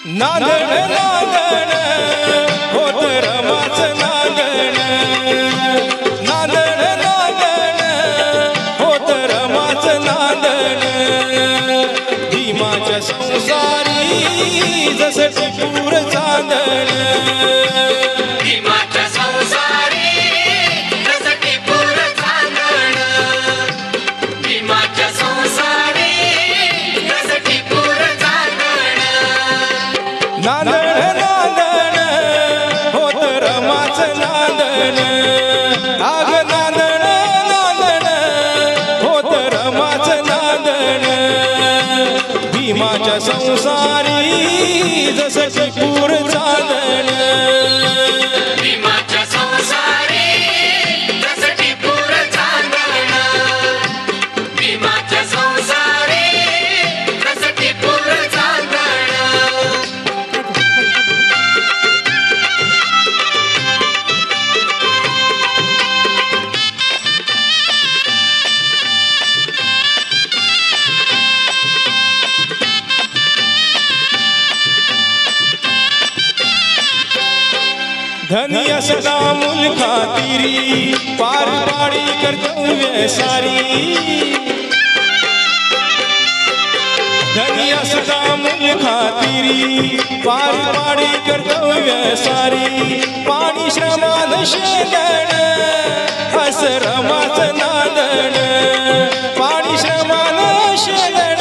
नांदण नांदण होत रमाच नांदण, नांदण नांदण होत रमाच नांदण, भीमाच्या संसारी जस टिपूर चांदण, भीमाच्या संसारी जस टिपूर चांदण, भीमाच्या संसारी जस टिपूर चांदण, नांदण नांदण होत रमाच नांदण, आग नांदण नांदण होत रमाच नांदण, भीमाच्या संसारी जस टिपूर चांदण, भीमाच्या संसारी जस टिपूर चांदण, भीमाच्या संसारी जस टिपूर चांदण. धनी असला मूल खातिरी पार पाडी कर्तव्य सारी, धनी असला मूल खातिरी पार पाडी कर्तव्य सारी, पाणी श्रमान शेदण अस रमाच नांदण, पाणी श्रमान शेदण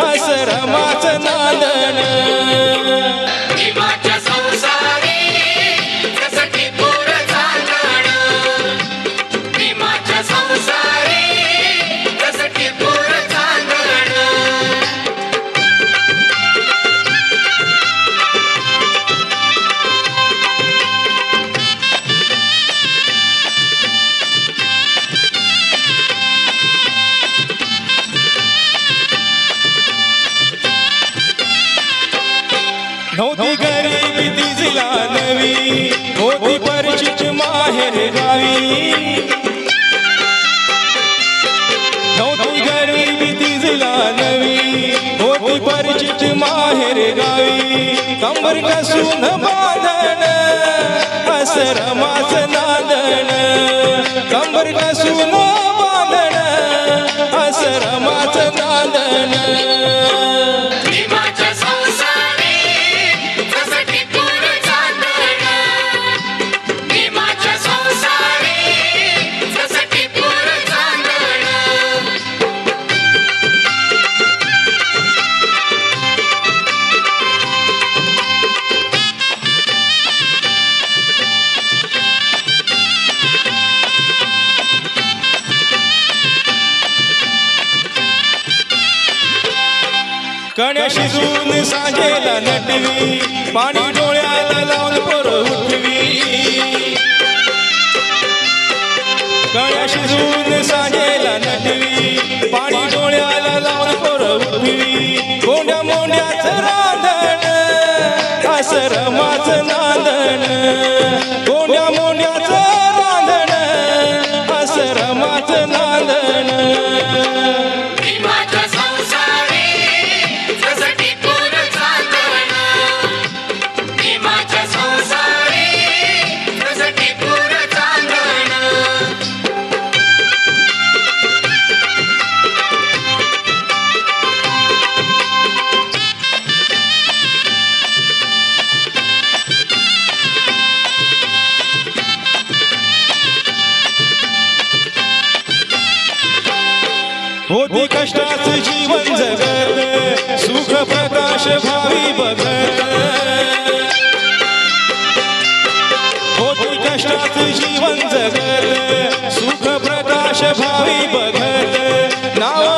अस रमाच नांदण, भीमाच्या संसारी जस टिपूर चांदण, भीमाच्या संसारी जस टिपूर चांदण. नव्हती गरीबी तिजला नवी, होती परिचित माहेर गावी, नव्हती गरीबी तिजला नवी, होती परिचित माहेर गावी, कंबर कसून बांधण अस रमाच नांदण, कंबर कसून बांधण अस रमाच नांदण, भीमाच्या संसारी जस टिपूर चांदण, भीमाच्या संसारी जस टिपूर चांदण. कण्या शिजून सांजेला नटवी, पाणी डोळ्याला लावून पोर उठवी, कण्या शिजून सांजेला नटवी, पाणी डोळ्याला लावून पोर उठवी, कोंड्या मोंड्याच रांधण अस रमाच नांदण, कोंड्या मोंड्याच रांधण अस रमाच नांदण, भीमाच्या संसारी जस टिपूर चांदण, भीमाच्या संसारी जस टिपूर चांदण. होती कष्टाच जीवन जगत, सुख प्रकाश भावी बघत, होती कष्टाच जीवन जगत, सुख प्रकाश भावी बघत, नाव